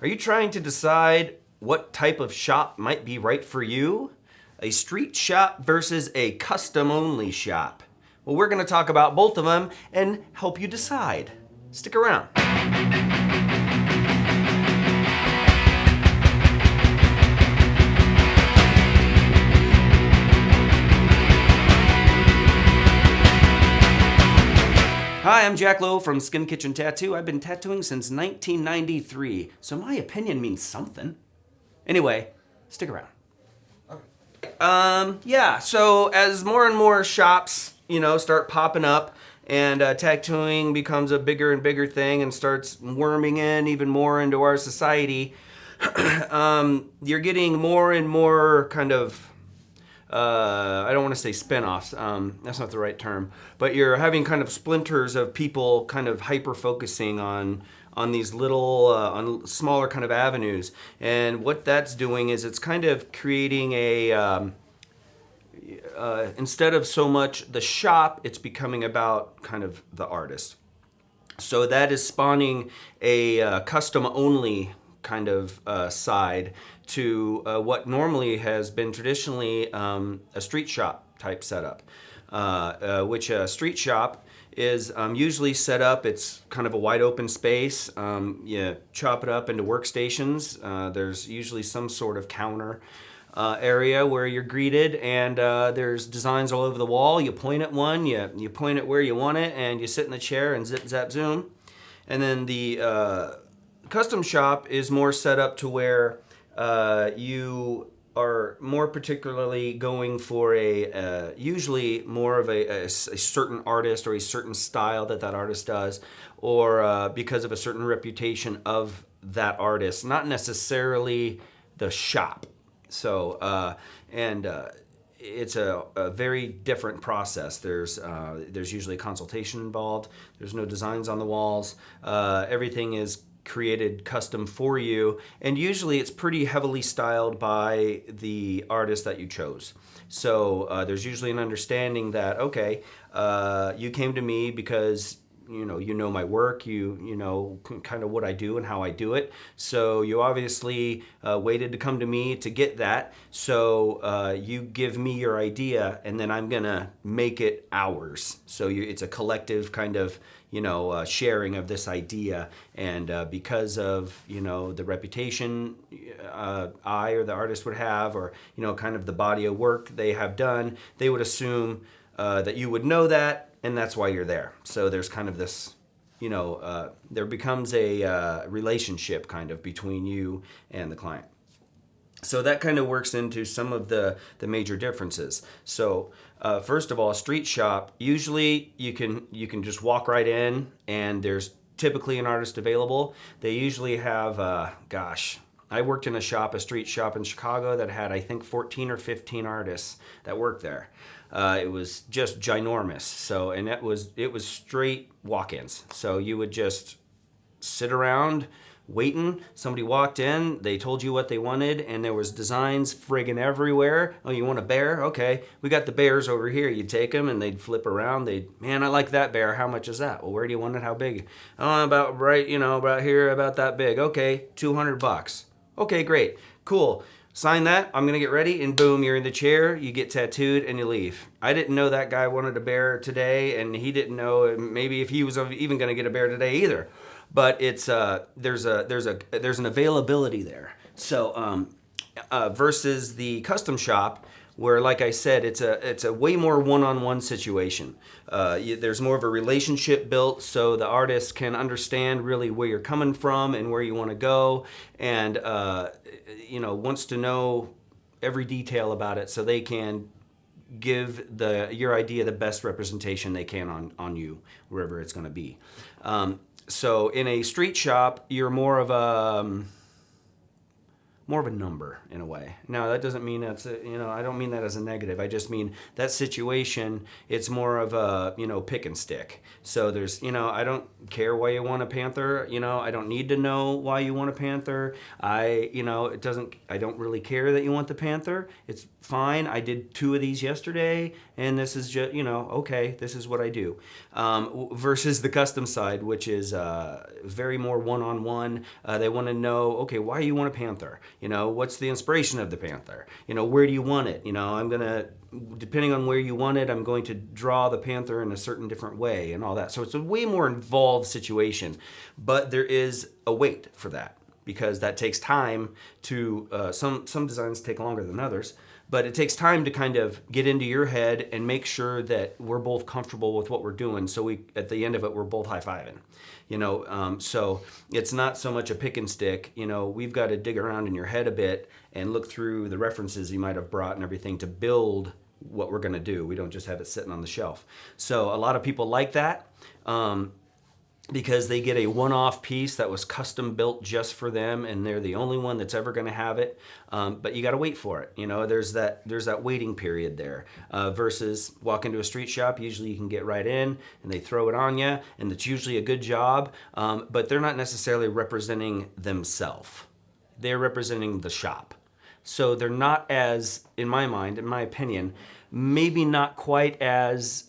Are you trying to decide what type of shop might be right for you? A street shop versus a custom-only shop. Well, we're going to talk about both of them and help you decide. Stick around. Hi, I'm Jack Lowe from Skin Kitchen Tattoo. I've been tattooing since 1993, so my opinion means something. Anyway, stick around. So as more and more shops, start popping up and tattooing becomes a bigger and bigger thing and starts worming in even more into our society, you're getting more and more kind of I don't want to say spin-offs, that's not the right term, but you're having kind of splinters of people kind of hyper-focusing on these little, on smaller kind of avenues. And what that's doing is it's kind of creating a, instead of so much the shop, it's becoming about kind of the artist. So that is spawning a custom-only kind of side to what normally has been traditionally a street shop type setup, which a street shop is usually set up. It's kind of a wide open space. You chop it up into workstations. There's usually some sort of counter area where you're greeted, and there's designs all over the wall. You point at one, you point it where you want it, and you sit in the chair and zip, zap, zoom. And then the custom shop is more set up to where you are more particularly going for a usually more of a certain artist or a certain style that artist does, or because of a certain reputation of that artist, not necessarily the shop. So it's a very different process. There's usually a consultation involved. There's no designs on the walls. Everything is created custom for you, and usually it's pretty heavily styled by the artist that you chose. So there's usually an understanding that, okay, you came to me because you know my work, you know kind of what I do and how I do it. So you obviously waited to come to me to get that. So you give me your idea, and then I'm gonna make it ours. So it's a collective kind of sharing of this idea, and because of the reputation I or the artist would have, or kind of the body of work they have done, they would assume that you would know that, and that's why you're there. So there's kind of this, there becomes a relationship kind of between you and the client. So that kind of works into some of the major differences. So first of all, a street shop, usually you can just walk right in, and there's typically an artist available. They usually have, I worked in a street shop in Chicago that had, I think, 14 or 15 artists that worked there. It was just ginormous. So, and it was straight walk-ins. So you would just sit around waiting. Somebody walked in, they told you what they wanted, and there was designs friggin' everywhere. Oh, you want a bear? Okay, we got the bears over here. You'd take them, and they'd flip around. Man, I like that bear. How much is that? Well, where do you want it? How big? Oh, about right, about here, about that big. Okay, $200. Okay, great, cool. Sign that, I'm gonna get ready, and boom, you're in the chair, you get tattooed, and you leave. I didn't know that guy wanted a bear today, and he didn't know maybe if he was even gonna get a bear today either. But it's there's an availability there. So versus the custom shop, where, like I said, it's a way more one-on-one situation. There's more of a relationship built, so the artist can understand really where you're coming from and where you want to go, and wants to know every detail about it, so they can give your idea the best representation they can on you, wherever it's going to be. So in a street shop, you're more of a more of a number in a way. Now that doesn't mean I don't mean that as a negative. I just mean that situation, it's more of a, pick and stick. So there's, I don't care why you want a panther, I don't need to know why you want a panther. I don't really care that you want the panther. It's fine. I did 2 of these yesterday, and this is just, okay, this is what I do. Versus the custom side, which is very more one-on-one. They want to know, okay, why you want a panther? What's the inspiration of the panther? Where do you want it? Depending on where you want it, I'm going to draw the panther in a certain different way and all that. So it's a way more involved situation, but there is a wait for that because that takes time to, some designs take longer than others, but it takes time to kind of get into your head and make sure that we're both comfortable with what we're doing. So at the end of it, we're both high-fiving, so it's not so much a pick and stick, we've got to dig around in your head a bit and look through the references you might have brought and everything to build what we're going to do. We don't just have it sitting on the shelf. So a lot of people like that. Because they get a one-off piece that was custom built just for them, and they're the only one that's ever going to have it. But you got to wait for it. There's that waiting period there. Versus walk into a street shop, usually you can get right in and they throw it on you, and it's usually a good job. But they're not necessarily representing themselves. They're representing the shop. So they're not as, in my mind, in my opinion, maybe not quite as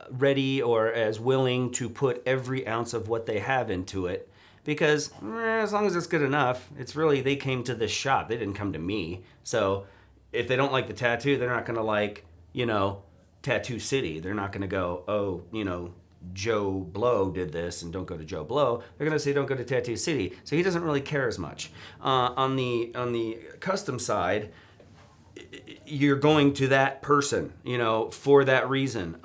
ready or as willing to put every ounce of what they have into it because as long as it's good enough, it's really, they came to this shop. They didn't come to me. So if they don't like the tattoo, they're not going to like, Tattoo City. They're not going to go, oh, Joe Blow did this and don't go to Joe Blow. They're going to say don't go to Tattoo City. So he doesn't really care as much. On the custom side, you're going to that person, for that reason.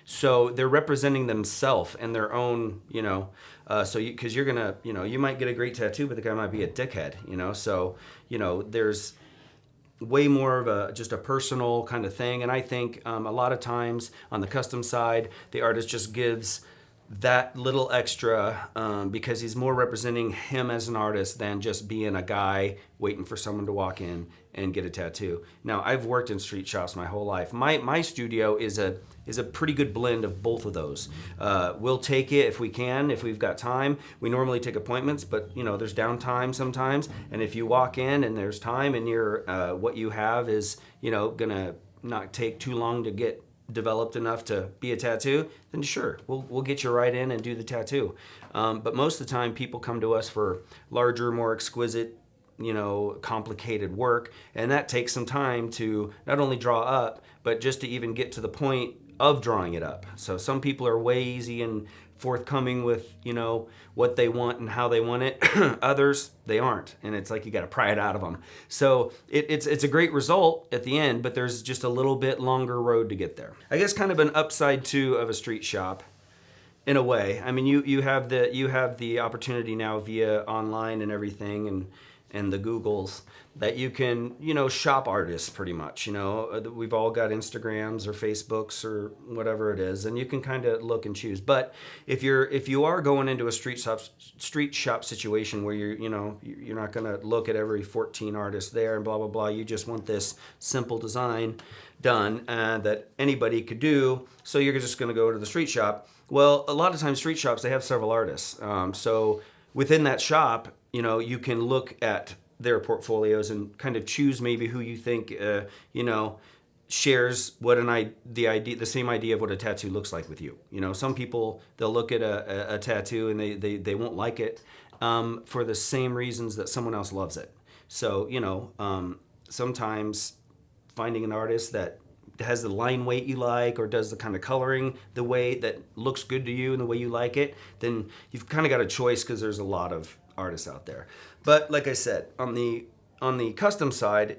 So they're representing themselves and their own, because you're gonna, you might get a great tattoo, but the guy might be a dickhead, So, there's way more of just a personal kind of thing. And I think a lot of times on the custom side, the artist just gives that little extra because he's more representing him as an artist than just being a guy waiting for someone to walk in and get a tattoo. Now, I've worked in street shops my whole life. My studio is a pretty good blend of both of those. We'll take it if we can, if we've got time. We normally take appointments, but there's downtime sometimes. And if you walk in and there's time and what you have is gonna not take too long to get developed enough to be a tattoo, then sure, we'll get you right in and do the tattoo. But most of the time, people come to us for larger, more exquisite, complicated work, and that takes some time to not only draw up, but just to even get to the point of drawing it up. So some people are way easy and forthcoming with, what they want and how they want it. Others, they aren't. And it's like you got to pry it out of them. So it's a great result at the end, but there's just a little bit longer road to get there. I guess kind of an upside too of a street shop in a way. I mean, you have the opportunity now via online and everything and the Googles that you can, shop artists pretty much. We've all got Instagrams or Facebooks or whatever it is, and you can kind of look and choose. But if you are going into a street shop situation where you're not going to look at every 14 artists there and blah blah blah. You just want this simple design done that anybody could do. So you're just going to go to the street shop. Well, a lot of times street shops, they have several artists. So within that shop, you can look at their portfolios and kind of choose maybe who you think, shares the same idea of what a tattoo looks like with you. Some people, they'll look at a tattoo and they won't like it for the same reasons that someone else loves it. So, sometimes finding an artist that has the line weight you like or does the kind of coloring the way that looks good to you and the way you like it, then you've kind of got a choice because there's a lot of artists out there. But like I said, on the custom side,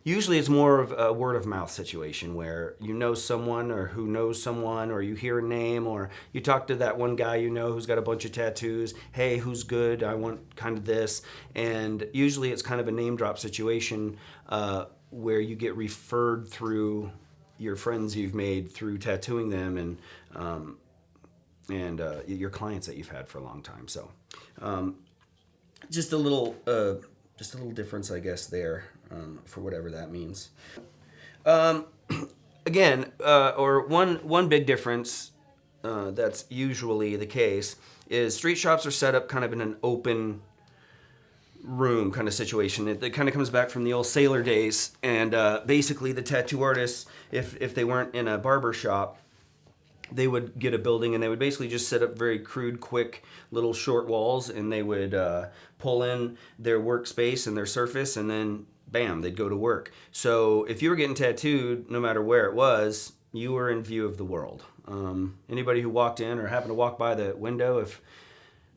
usually it's more of a word of mouth situation where you know someone or who knows someone, or you hear a name, or you talk to that one guy who's got a bunch of tattoos. Hey, who's good? I want kind of this. And usually it's kind of a name drop situation where you get referred through your friends you've made through tattooing them and your clients that you've had for a long time. So just a little difference, I guess, there, for whatever that means. Um, Again, or one big difference that's usually the case is street shops are set up kind of in an open room kind of situation. It kind of comes back from the old sailor days, and basically the tattoo artists, if they weren't in a barber shop, they would get a building and they would basically just set up very crude, quick little short walls, and they would pull in their workspace and their surface, and then bam, they'd go to work. So if you were getting tattooed, no matter where it was, you were in view of the world. Anybody who walked in or happened to walk by the window, if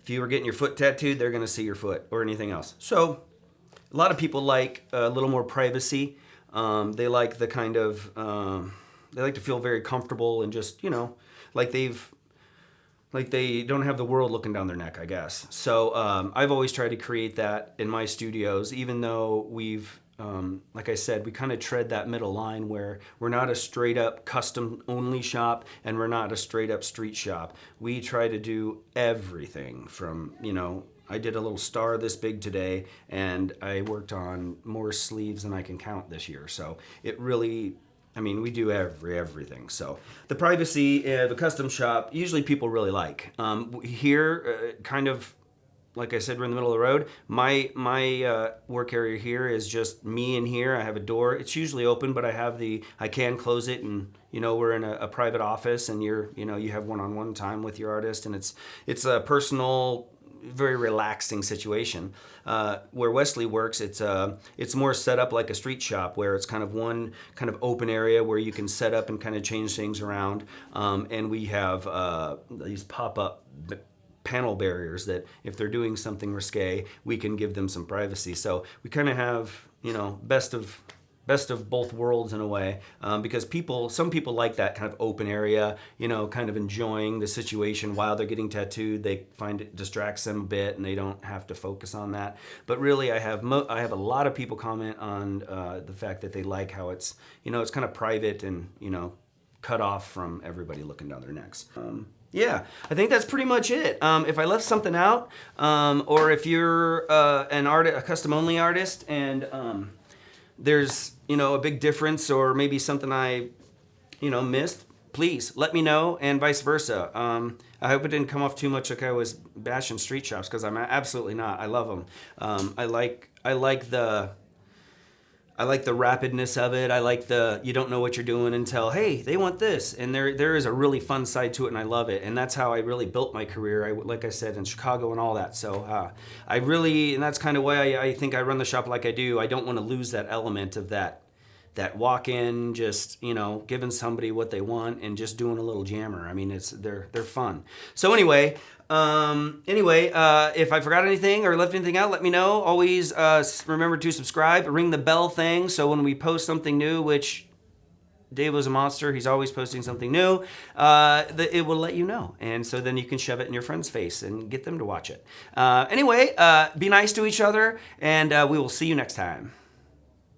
you were getting your foot tattooed, they're going to see your foot or anything else. So a lot of people like a little more privacy. They like the kind of they like to feel very comfortable and just, like they don't have the world looking down their neck, I guess. So I've always tried to create that in my studios, even though we've, like I said, we kind of tread that middle line where we're not a straight up custom only shop and we're not a straight up street shop. We try to do everything from, I did a little star this big today, and I worked on more sleeves than I can count this year. So it really, we do everything. So the privacy of a custom shop, usually people really like. Here, kind of, like I said, we're in the middle of the road. My work area here is just me in here. I have a door. It's usually open, but I can close it, and we're in a private office, and you have one-on-one time with your artist, and it's a personal, very relaxing situation. Where Wesley works, it's more set up like a street shop, where it's kind of one kind of open area where you can set up and kind of change things around. And we have these pop-up panel barriers that if they're doing something risque, we can give them some privacy. So we kind of have, best of both worlds in a way, because some people like that kind of open area, kind of enjoying the situation while they're getting tattooed. They find it distracts them a bit, and they don't have to focus on that. But really, I have a lot of people comment on the fact that they like how it's kind of private and cut off from everybody looking down their necks. Yeah, I think that's pretty much it. If I left something out, or if you're a custom only artist, and there's a big difference, or maybe something I missed, please let me know, and vice versa. I hope it didn't come off too much like I was bashing street shops, because I'm absolutely not. I love them. I like the rapidness of it. I like you don't know what you're doing until, hey, they want this. And there is a really fun side to it, and I love it. And that's how I really built my career, like I said, in Chicago and all that. So and that's kind of why I think I run the shop like I do. I don't want to lose that element of that walk-in, just, giving somebody what they want and just doing a little jammer. They're fun. So anyway, if I forgot anything or left anything out, let me know. Always remember to subscribe, ring the bell thing, so when we post something new, which Dave was a monster, he's always posting something new, it will let you know. And so then you can shove it in your friend's face and get them to watch it. Be nice to each other, and we will see you next time.